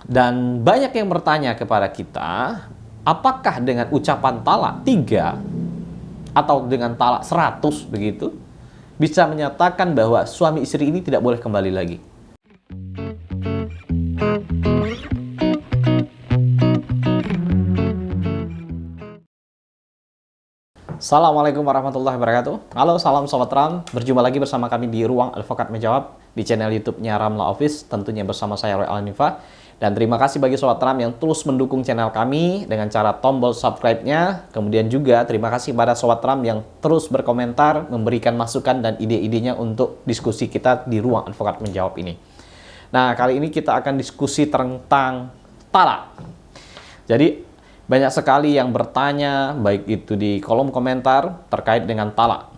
Dan banyak yang bertanya kepada kita, apakah dengan ucapan talak 3 atau dengan talak 100 begitu, bisa menyatakan bahwa suami istri ini tidak boleh kembali lagi? Assalamualaikum warahmatullahi wabarakatuh. Halo, salam Sobat Ram. Berjumpa lagi bersama kami di Ruang Advokat Menjawab di channel YouTube-nya Ramla Office, tentunya bersama saya Roy Alanifa. Dan terima kasih bagi Sobat Ram yang terus mendukung channel kami dengan cara tombol subscribe-nya. Kemudian juga terima kasih pada Sobat Ram yang terus berkomentar, memberikan masukan dan ide-idenya untuk diskusi kita di Ruang Advokat Menjawab ini. Nah, kali ini kita akan diskusi tentang talak. Jadi, banyak sekali yang bertanya, baik itu di kolom komentar terkait dengan talak.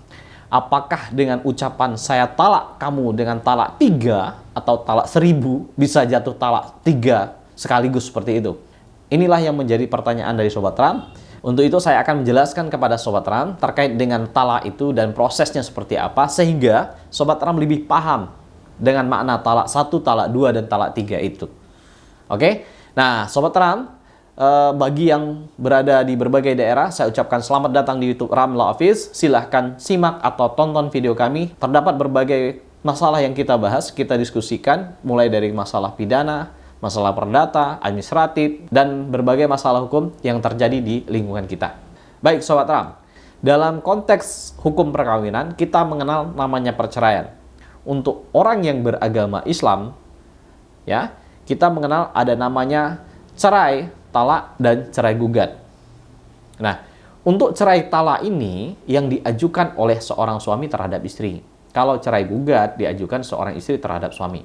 Apakah dengan ucapan saya talak kamu dengan talak 3 atau talak 1000 bisa jatuh talak 3 sekaligus seperti itu? Inilah yang menjadi pertanyaan dari Sobat Ram. Untuk itu saya akan menjelaskan kepada Sobat Ram terkait dengan talak itu dan prosesnya seperti apa, sehingga Sobat Ram lebih paham dengan makna talak 1, talak 2, dan talak 3 itu. Oke? Nah, Sobat Ram, bagi yang berada di berbagai daerah, saya ucapkan selamat datang di YouTube Ramla Office. Silahkan simak atau tonton video kami. Terdapat berbagai masalah yang kita bahas, kita diskusikan, mulai dari masalah pidana, masalah perdata, administratif, dan berbagai masalah hukum yang terjadi di lingkungan kita. Baik, Sobat Ram, dalam konteks hukum perkawinan, kita mengenal namanya perceraian. Untuk orang yang beragama Islam, ya, kita mengenal ada namanya cerai, talak, dan cerai gugat. Nah, untuk cerai talak ini yang diajukan oleh seorang suami terhadap istri. Kalau cerai gugat diajukan seorang istri terhadap suami.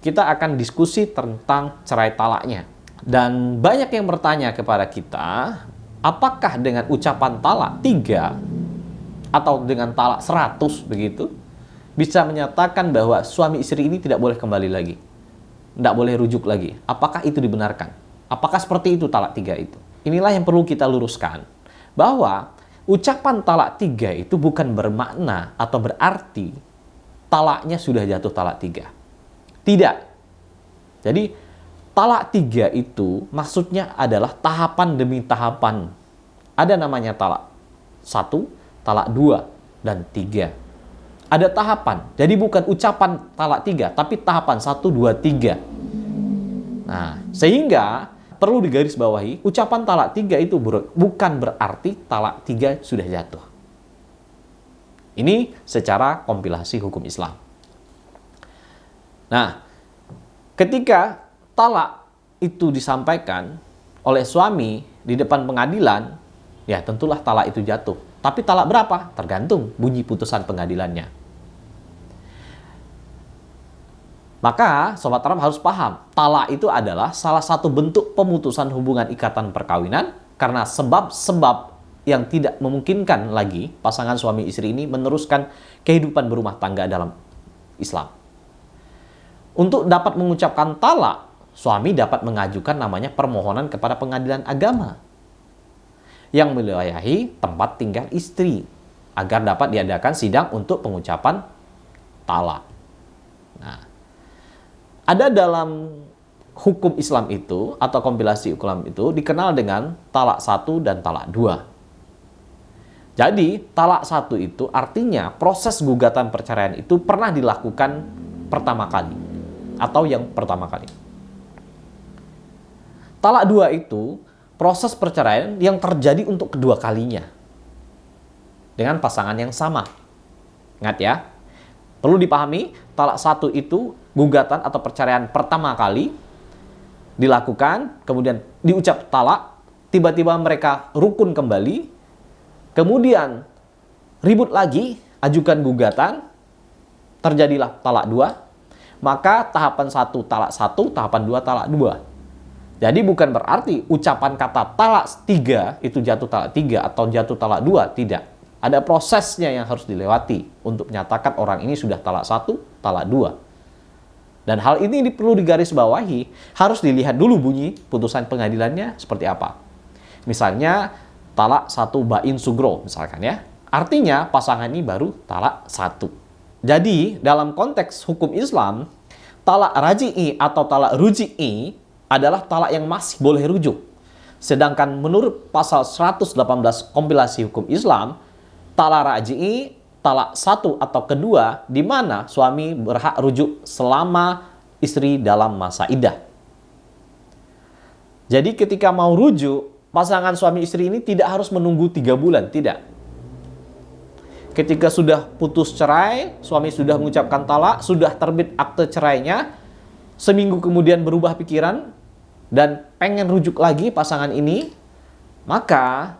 Kita akan diskusi tentang cerai talaknya. Dan banyak yang bertanya kepada kita, apakah dengan ucapan talak 3 atau dengan talak 100 begitu, bisa menyatakan bahwa suami istri ini tidak boleh kembali lagi, tidak boleh rujuk lagi? Apakah itu dibenarkan? Apakah seperti itu talak 3 itu? Inilah yang perlu kita luruskan. Bahwa ucapan talak 3 itu bukan bermakna atau berarti talaknya sudah jatuh talak 3. Tidak. Jadi talak 3 itu maksudnya adalah tahapan demi tahapan. Ada namanya talak 1, talak 2, dan 3. Ada tahapan. Jadi bukan ucapan talak 3, tapi tahapan 1, 2, 3. Nah, sehingga perlu digarisbawahi, ucapan talak 3 itu bukan berarti talak 3 sudah jatuh. Ini secara kompilasi hukum Islam. Nah, ketika talak itu disampaikan oleh suami di depan pengadilan, ya tentulah talak itu jatuh. Tapi talak berapa? Tergantung bunyi putusan pengadilannya. Maka Sobat Ram harus paham, talak itu adalah salah satu bentuk pemutusan hubungan ikatan perkawinan karena sebab-sebab yang tidak memungkinkan lagi pasangan suami istri ini meneruskan kehidupan berumah tangga dalam Islam. Untuk dapat mengucapkan talak, suami dapat mengajukan namanya permohonan kepada pengadilan agama yang mewilayahi tempat tinggal istri agar dapat diadakan sidang untuk pengucapan talak. Nah, ada dalam hukum Islam itu, atau kompilasi hukum itu, dikenal dengan talak 1 dan talak 2. Jadi, talak 1 itu artinya proses gugatan perceraian itu pernah dilakukan pertama kali, atau yang pertama kali. Talak 2 itu proses perceraian yang terjadi untuk kedua kalinya, dengan pasangan yang sama. Ingat ya, perlu dipahami, talak 1 itu gugatan atau perceraian pertama kali dilakukan, kemudian diucap talak, tiba-tiba mereka rukun kembali, kemudian ribut lagi, ajukan gugatan, terjadilah talak 2, maka tahapan 1 talak 1, tahapan 2 talak 2. Jadi bukan berarti ucapan kata talak 3 itu jatuh talak 3 atau jatuh talak 2, tidak. Ada prosesnya yang harus dilewati untuk menyatakan orang ini sudah talak 1, talak 2. Dan hal ini perlu digarisbawahi, harus dilihat dulu bunyi putusan pengadilannya seperti apa. Misalnya, talak 1 bain sugro, misalkan ya. Artinya, pasangan ini baru talak 1. Jadi, dalam konteks hukum Islam, talak raji'i atau talak ruji'i adalah talak yang masih boleh rujuk. Sedangkan menurut pasal 118 kompilasi hukum Islam, talak raj'i, talak satu atau kedua, di mana suami berhak rujuk selama istri dalam masa iddah. Jadi ketika mau rujuk, pasangan suami istri ini tidak harus menunggu 3 bulan, tidak. Ketika sudah putus cerai, suami sudah mengucapkan talak, sudah terbit akte cerainya, seminggu kemudian berubah pikiran dan pengen rujuk lagi pasangan ini, maka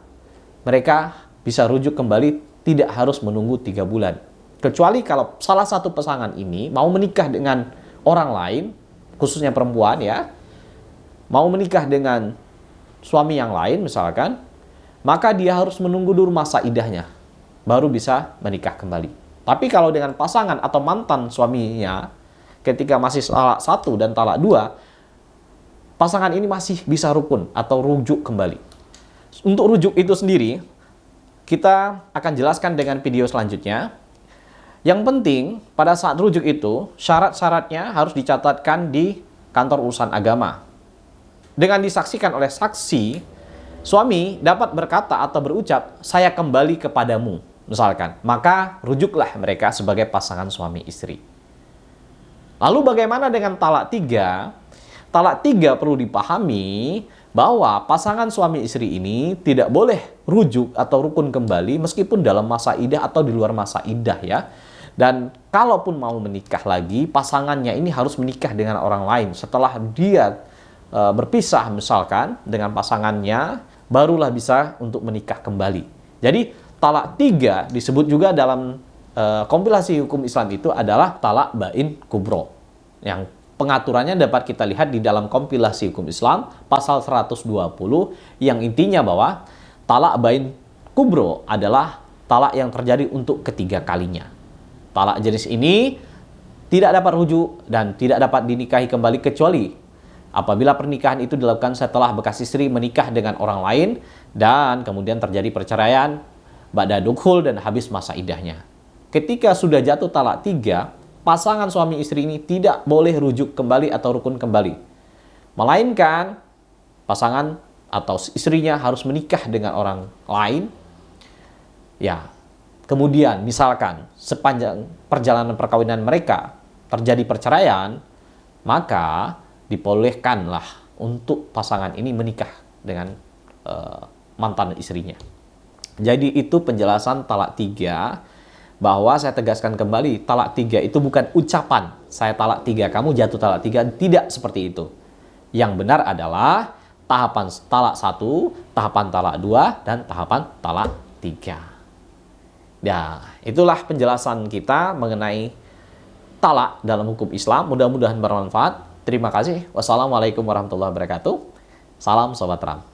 mereka bisa rujuk kembali, tidak harus menunggu 3 bulan. Kecuali kalau salah satu pasangan ini mau menikah dengan orang lain, khususnya perempuan ya, mau menikah dengan suami yang lain misalkan, maka dia harus menunggu dulu masa iddahnya, baru bisa menikah kembali. Tapi kalau dengan pasangan atau mantan suaminya, ketika masih talak 1 dan talak 2, pasangan ini masih bisa rukun atau rujuk kembali. Untuk rujuk itu sendiri, kita akan jelaskan dengan video selanjutnya. Yang penting, pada saat rujuk itu, syarat-syaratnya harus dicatatkan di kantor urusan agama. Dengan disaksikan oleh saksi, suami dapat berkata atau berucap, "Saya kembali kepadamu," misalkan. Maka rujuklah mereka sebagai pasangan suami istri. Lalu bagaimana dengan talak 3? Talak 3 perlu dipahami bahwa pasangan suami istri ini tidak boleh rujuk atau rukun kembali meskipun dalam masa iddah atau di luar masa iddah ya. Dan kalaupun mau menikah lagi, pasangannya ini harus menikah dengan orang lain. Setelah dia berpisah misalkan dengan pasangannya, barulah bisa untuk menikah kembali. Jadi talak 3 disebut juga dalam kompilasi hukum Islam itu adalah talak bain kubro. Yang pengaturannya dapat kita lihat di dalam kompilasi hukum Islam pasal 120 yang intinya bahwa talak bain kubro adalah talak yang terjadi untuk ketiga kalinya. Talak jenis ini tidak dapat rujuk dan tidak dapat dinikahi kembali kecuali apabila pernikahan itu dilakukan setelah bekas istri menikah dengan orang lain dan kemudian terjadi perceraian, ba'da dukhul dan habis masa iddahnya. Ketika sudah jatuh talak 3, pasangan suami istri ini tidak boleh rujuk kembali atau rukun kembali. Melainkan pasangan atau istrinya harus menikah dengan orang lain. Ya, kemudian misalkan sepanjang perjalanan perkawinan mereka terjadi perceraian, maka dibolehkanlah untuk pasangan ini menikah dengan mantan istrinya. Jadi itu penjelasan talak 3. Bahwa saya tegaskan kembali, talak 3 itu bukan ucapan saya talak 3, kamu jatuh talak 3, tidak seperti itu. Yang benar adalah tahapan talak 1, tahapan talak 2, dan tahapan talak 3. Ya, itulah penjelasan kita mengenai talak dalam hukum Islam. Mudah-mudahan bermanfaat. Terima kasih. Wassalamualaikum warahmatullahi wabarakatuh. Salam Sobat Ram.